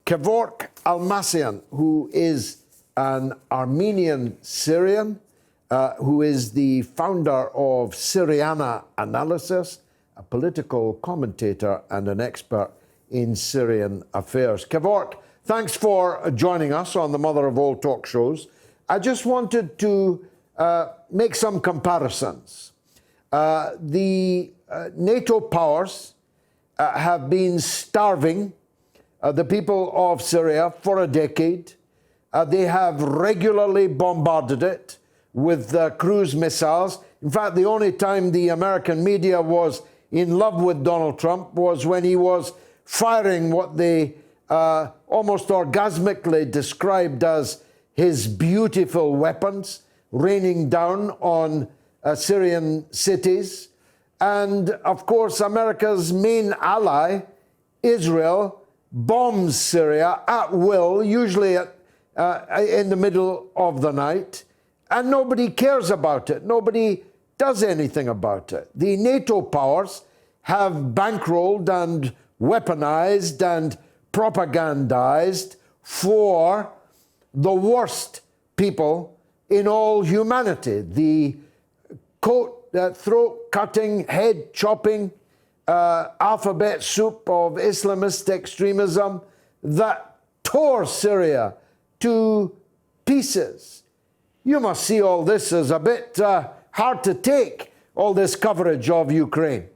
Kevork Almassian, who is an Armenian Syrian, who is the founder of Syriana Analysis, a political commentator and an expert in Syrian affairs. Kevork, thanks for joining us on the Mother of All Talk Shows. I just wanted to make some comparisons. The NATO powers have been starving the people of Syria for a decade. They have regularly bombarded it with cruise missiles. In fact, the only time the American media was in love with Donald Trump was when he was firing what they almost orgasmically described as his beautiful weapons, raining down on Syrian cities. And of course, America's main ally, Israel, bombs Syria at will, usually in the middle of the night, and nobody cares about it. Nobody does anything about it. The NATO powers have bankrolled and weaponized and propagandized for the worst people in all humanity. The throat-cutting, head-chopping alphabet soup of Islamist extremism that tore Syria to pieces. You must see all this as a bit hard to take, all this coverage of Ukraine.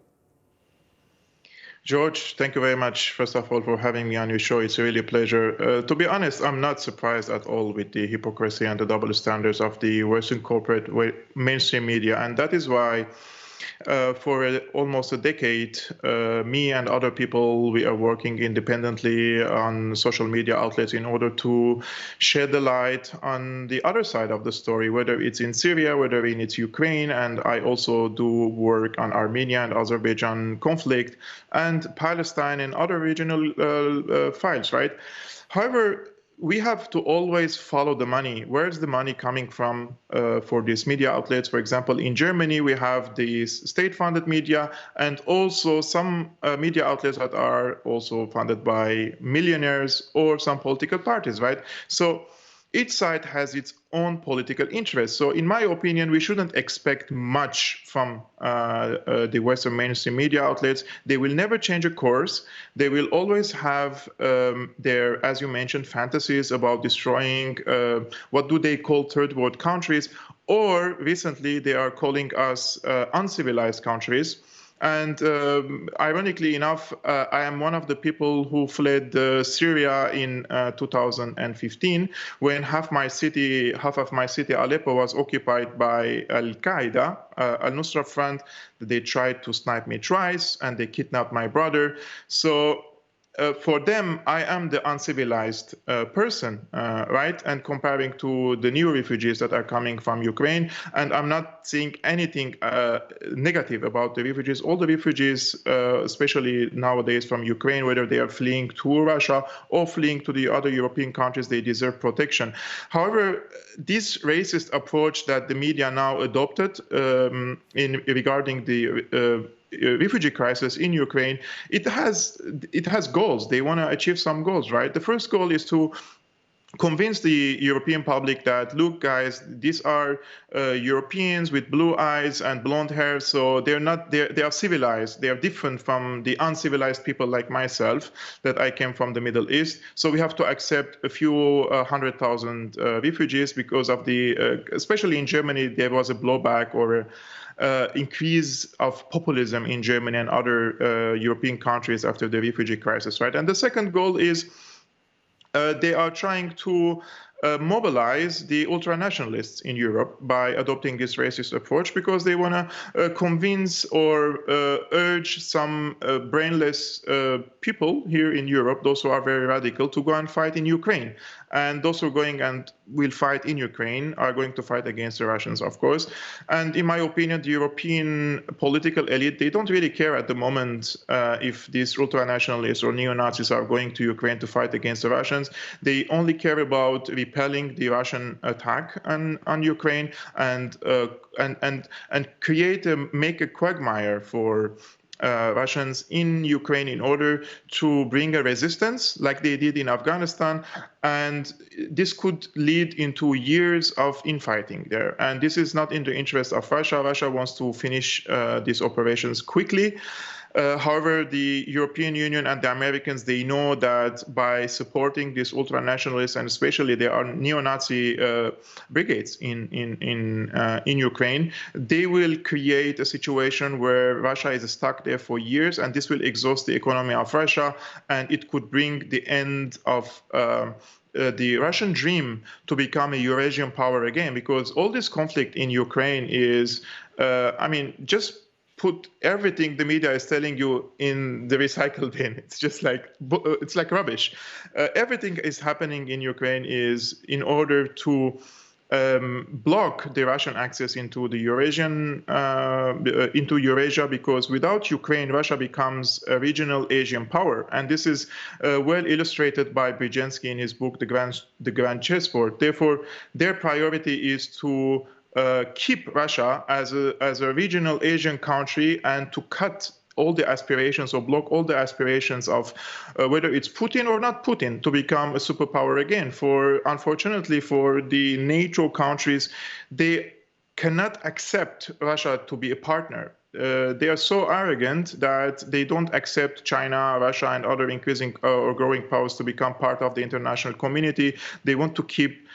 George, thank you very much, first of all, for having me on your show. It's really a pleasure. To be honest, I'm not surprised at all with the hypocrisy and the double standards of the Western corporate mainstream media. And that is why for almost a decade, me and other people, we are working independently on social media outlets in order to shed the light on the other side of the story, whether it's in Syria, whether it's Ukraine, and I also do work on Armenia and Azerbaijan conflict and Palestine and other regional files, right? However, we have to always follow the money. Where's the money coming from for these media outlets? For example, in Germany, we have these state-funded media and also some media outlets that are also funded by millionaires or some political parties, right? So each side has its own political interests. So in my opinion, we shouldn't expect much from the Western mainstream media outlets. They will never change a course. They will always have their, as you mentioned, fantasies about destroying, what do they call third world countries? Or recently, they are calling us uncivilized countries. And ironically enough, I am one of the people who fled Syria in 2015, when half of my city, Aleppo, was occupied by Al-Qaeda, Al-Nusra Front. They tried to snipe me twice, and they kidnapped my brother. So for them, I am the uncivilized person, right? And comparing to the new refugees that are coming from Ukraine, and I'm not seeing anything negative about the refugees. All the refugees, especially nowadays from Ukraine, whether they are fleeing to Russia or fleeing to the other European countries, they deserve protection. However, this racist approach that the media now adopted regarding the refugee crisis in Ukraine, it has goals. They want to achieve some goals, right? The first goal is to convince the European public that, look, guys, these are Europeans with blue eyes and blonde hair, so they are civilized. They are different from the uncivilized people like myself, that I came from the Middle East. So we have to accept a few 100,000 refugees because of the, especially in Germany, there was a blowback or increase of populism in Germany and other European countries after the refugee crisis, right? And the second goal is they are trying to mobilize the ultranationalists in Europe by adopting this racist approach, because they want to convince or urge some brainless people here in Europe, those who are very radical, to go and fight in Ukraine. And those who are going and will fight in Ukraine are going to fight against the Russians, of course. And in my opinion, the European political elite, they don't really care at the moment if these ultranationalists or neo-Nazis are going to Ukraine to fight against the Russians. They only care about repelling the Russian attack on Ukraine and make a quagmire for Russians in Ukraine in order to bring a resistance like they did in Afghanistan. And this could lead into years of infighting there. And this is not in the interest of Russia. Russia wants to finish these operations quickly. However, the European Union and the Americans, they know that by supporting these ultra-nationalists, and especially there are neo-Nazi brigades in Ukraine, they will create a situation where Russia is stuck there for years, and this will exhaust the economy of Russia, and it could bring the end of the Russian dream to become a Eurasian power again, because all this conflict in Ukraine is, just put everything the media is telling you in the recycle bin. It's just like rubbish. Everything is happening in Ukraine is in order to block the Russian access into the into Eurasia, because without Ukraine, Russia becomes a regional Asian power, and this is well illustrated by Brzezinski in his book The Grand Chessboard. Therefore, their priority is to keep Russia as a regional Asian country and to cut all the aspirations or block all the aspirations of whether it's Putin or not Putin to become a superpower again. Unfortunately for the NATO countries, they cannot accept Russia to be a partner. They are so arrogant that they don't accept China, Russia, and other increasing or growing powers to become part of the international community. They want to keep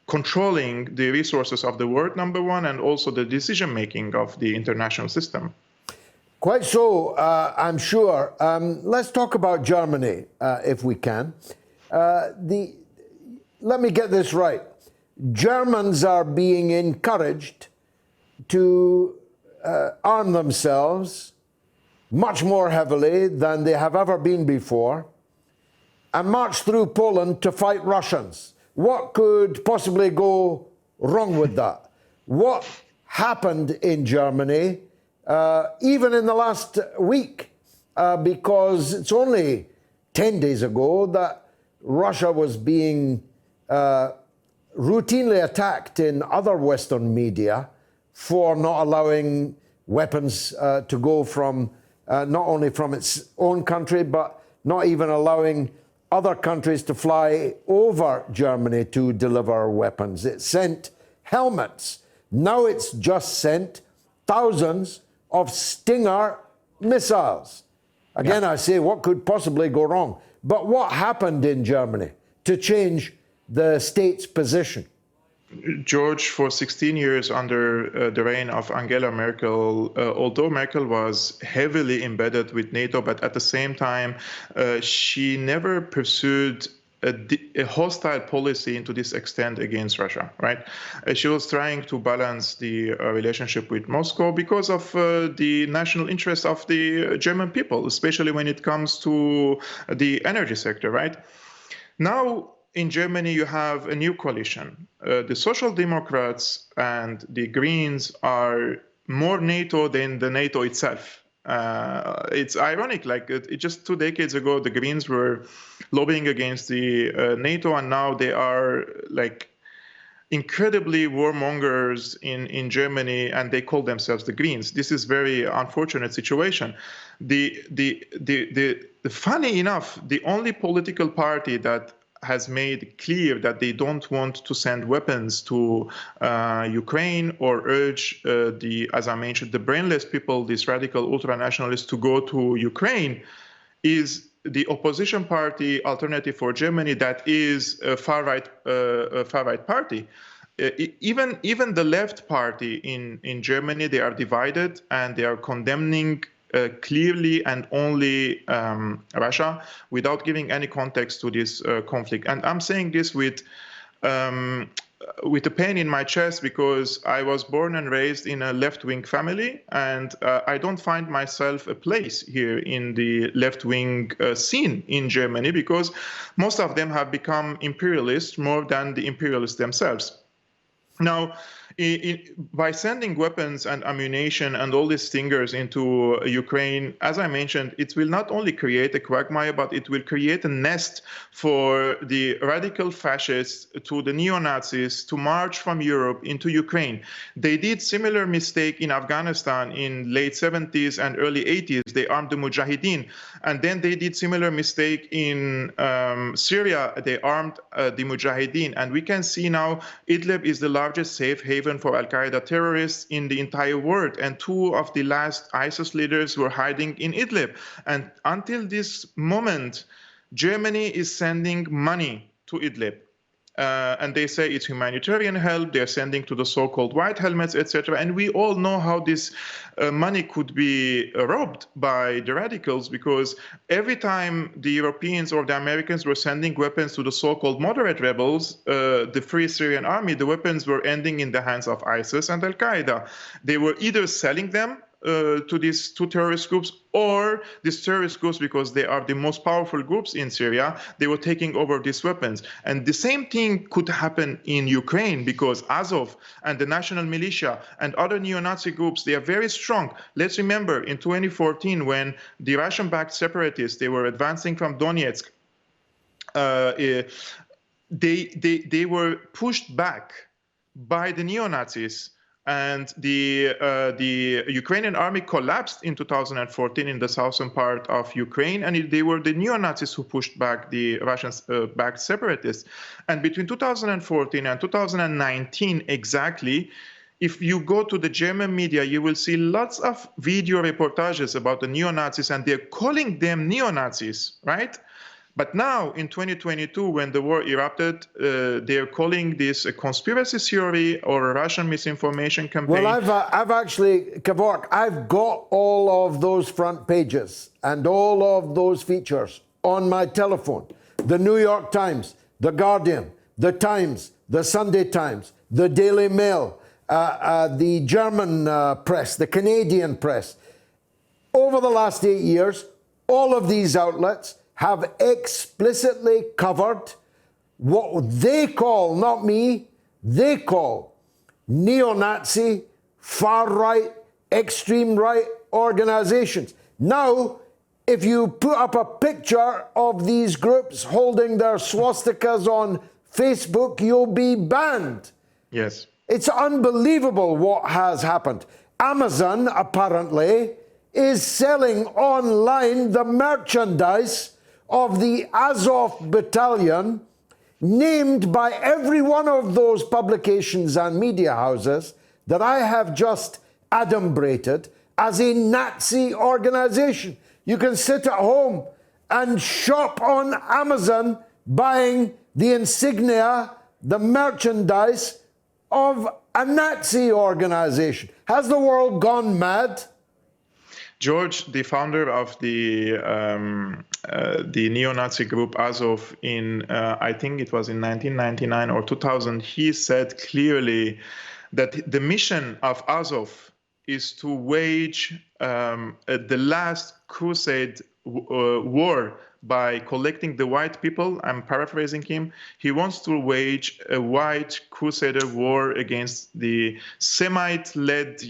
controlling the resources of the world, number one, and also the decision-making of the international system. Quite so, I'm sure. Let's talk about Germany, if we can. Let me get this right. Germans are being encouraged to arm themselves much more heavily than they have ever been before and march through Poland to fight Russians. What could possibly go wrong with that? What happened in Germany, even in the last week? Because it's only 10 days ago that Russia was being routinely attacked in other Western media for not allowing weapons to go from, not only from its own country, but not even allowing other countries to fly over Germany to deliver weapons. It sent helmets. Now it's just sent thousands of Stinger missiles. Again, I say, what could possibly go wrong? But what happened in Germany to change the state's position? George, for 16 years under the reign of Angela Merkel, although Merkel was heavily embedded with NATO, but at the same time, she never pursued a hostile policy into this extent against Russia, right? She was trying to balance the relationship with Moscow because of the national interest of the German people, especially when it comes to the energy sector, right? Now, in Germany, you have a new coalition. The Social Democrats and the Greens are more NATO than the NATO itself. It's ironic, just 2 decades ago, the Greens were lobbying against the NATO, and now they are incredibly warmongers in Germany, and they call themselves the Greens. This is very unfortunate situation. Funny enough, the only political party that has made clear that they don't want to send weapons to Ukraine or urge as I mentioned, the brainless people, these radical ultranationalists, to go to Ukraine, is the opposition party Alternative for Germany, that is a far-right party. Even the left party in Germany, they are divided, and they are condemning clearly and only Russia without giving any context to this conflict. And I'm saying this with a pain in my chest, because I was born and raised in a left-wing family, and I don't find myself a place here in the left-wing scene in Germany, because most of them have become imperialists more than the imperialists themselves. Now, by sending weapons and ammunition and all these stingers into Ukraine, as I mentioned, it will not only create a quagmire, but it will create a nest for the radical fascists, to the neo-Nazis, to march from Europe into Ukraine. They did similar mistake in Afghanistan in late 70s and early 80s. They armed the Mujahideen. And then they did similar mistake in Syria. They armed the Mujahideen. And we can see now Idlib is the largest safe haven for Al-Qaeda terrorists in the entire world. And two of the last ISIS leaders were hiding in Idlib. And until this moment, Germany is sending money to Idlib. And they say it's humanitarian help. They're sending to the so-called white helmets, etc. And we all know how this money could be robbed by the radicals, because every time the Europeans or the Americans were sending weapons to the so-called moderate rebels, the Free Syrian Army, the weapons were ending in the hands of ISIS and Al-Qaeda. They were either selling them to these two terrorist groups, or these terrorist groups, because they are the most powerful groups in Syria, they were taking over these weapons. And the same thing could happen in Ukraine, because Azov and the national militia and other neo-Nazi groups, they are very strong. Let's remember in 2014, when the Russian-backed separatists, they were advancing from Donetsk, they were pushed back by the neo-Nazis. And the Ukrainian army collapsed in 2014 in the southern part of Ukraine, and they were the neo-Nazis who pushed back the Russian-backed separatists. And between 2014 and 2019 exactly, if you go to the German media, you will see lots of video reportages about the neo-Nazis, and they're calling them neo-Nazis, right? But now, in 2022, when the war erupted, they're calling this a conspiracy theory or a Russian misinformation campaign. Well, I've actually, Kevork, I've got all of those front pages and all of those features on my telephone. The New York Times, The Guardian, The Times, The Sunday Times, The Daily Mail, the German press, the Canadian press. Over the last 8 years, all of these outlets have explicitly covered what they call, not me, they call neo-Nazi, far-right, extreme-right organizations. Now, if you put up a picture of these groups holding their swastikas on Facebook, you'll be banned. Yes. It's unbelievable what has happened. Amazon, apparently, is selling online the merchandise of the Azov battalion, named by every one of those publications and media houses that I have just adumbrated as a Nazi organization. You can sit at home and shop on Amazon buying the insignia, the merchandise of a Nazi organization. Has the world gone mad? George, the founder of the neo-Nazi group Azov in, I think it was in 1999 or 2000, he said clearly that the mission of Azov is to wage the last crusade war by collecting the white people. I'm paraphrasing him. He wants to wage a white crusader war against the Semite-led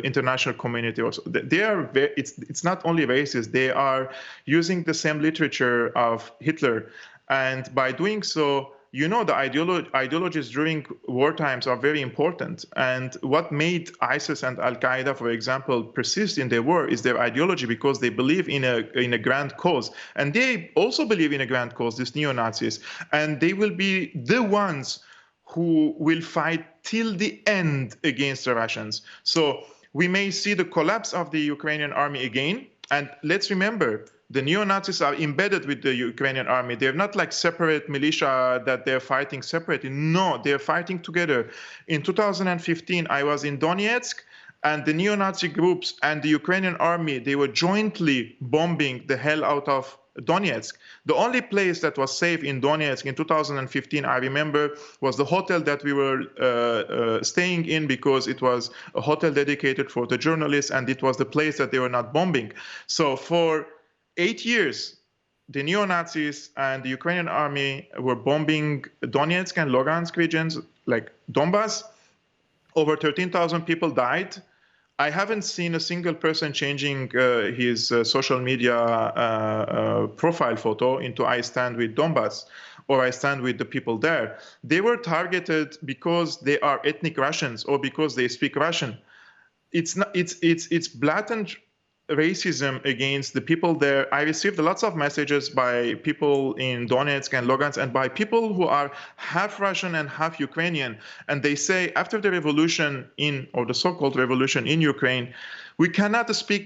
international community. Also, they are. It's not only racist. They are using the same literature of Hitler, and by doing so, you know, the ideologies during war times are very important. And what made ISIS and Al-Qaeda, for example, persist in their war is their ideology, because they believe in a grand cause. And they also believe in a grand cause, these neo-Nazis. And they will be the ones who will fight till the end against the Russians. So we may see the collapse of the Ukrainian army again. And let's remember, the neo-Nazis are embedded with the Ukrainian army. They're not like separate militia that they're fighting separately. No, they're fighting together. In 2015, I was in Donetsk, and the neo-Nazi groups and the Ukrainian army, they were jointly bombing the hell out of Donetsk. The only place that was safe in Donetsk in 2015, I remember, was the hotel that we were staying in, because it was a hotel dedicated for the journalists, and it was the place that they were not bombing. So for 8 years, the neo-Nazis and the Ukrainian army were bombing Donetsk and Lugansk regions, like Donbass. Over 13,000 people died. I haven't seen a single person changing his social media profile photo into "I stand with Donbass" or "I stand with the people there." They were targeted because they are ethnic Russians or because they speak Russian. It's not. It's blatant racism against the people there. I received lots of messages by people in Donetsk and Lugansk and by people who are half Russian and half Ukrainian. And they say after the revolution or the so-called revolution in Ukraine, we cannot speak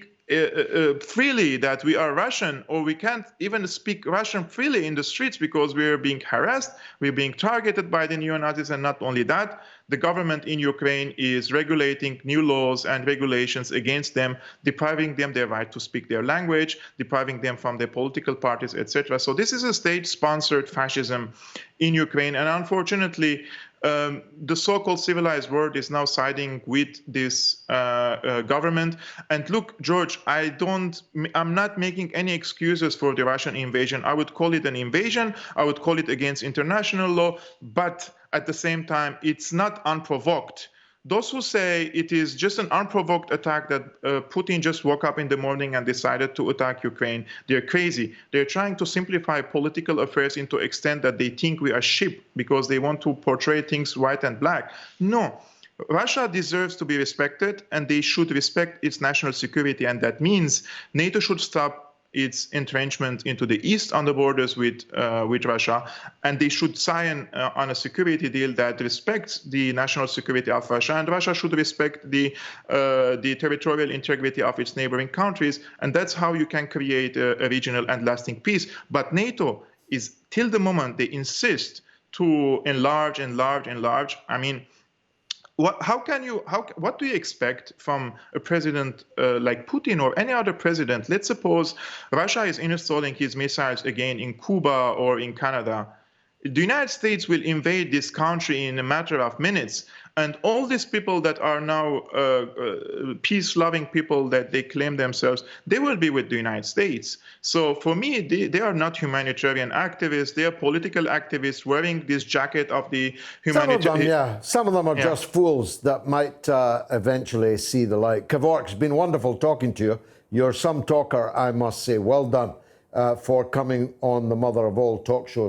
freely that we are Russian, or we can't even speak Russian freely in the streets because we're being harassed, we're being targeted by the neo-Nazis. And not only that, the government in Ukraine is regulating new laws and regulations against them, depriving them their right to speak their language, depriving them from their political parties, etc. So this is a state-sponsored fascism in Ukraine. And unfortunately, the so-called civilized world is now siding with this government. And look, George, I'm not making any excuses for the Russian invasion. I would call it an invasion. I would call it against international law. But at the same time, it's not unprovoked. Those who say it is just an unprovoked attack that Putin just woke up in the morning and decided to attack Ukraine, they're crazy. They're trying to simplify political affairs into extent that they think we are sheep because they want to portray things white and black. No. Russia deserves to be respected, and they should respect its national security. And that means NATO should stop its entrenchment into the east on the borders with Russia, and they should sign on a security deal that respects the national security of Russia, and Russia should respect the territorial integrity of its neighboring countries, and that's how you can create a regional and lasting peace. But NATO is, till the moment they insist to enlarge, I mean, what do you expect from a president like Putin or any other president? Let's suppose Russia is installing his missiles again in Cuba or in Canada. The United States will invade this country in a matter of minutes. And all these people that are now peace-loving people that they claim themselves, they will be with the United States. So for me, they are not humanitarian activists. They are political activists wearing this jacket of the humanitarian. Some of them, yeah. Some of them are just fools that might eventually see the light. Kevork, it's been wonderful talking to you. You're some talker, I must say. Well done for coming on the mother of all talk shows.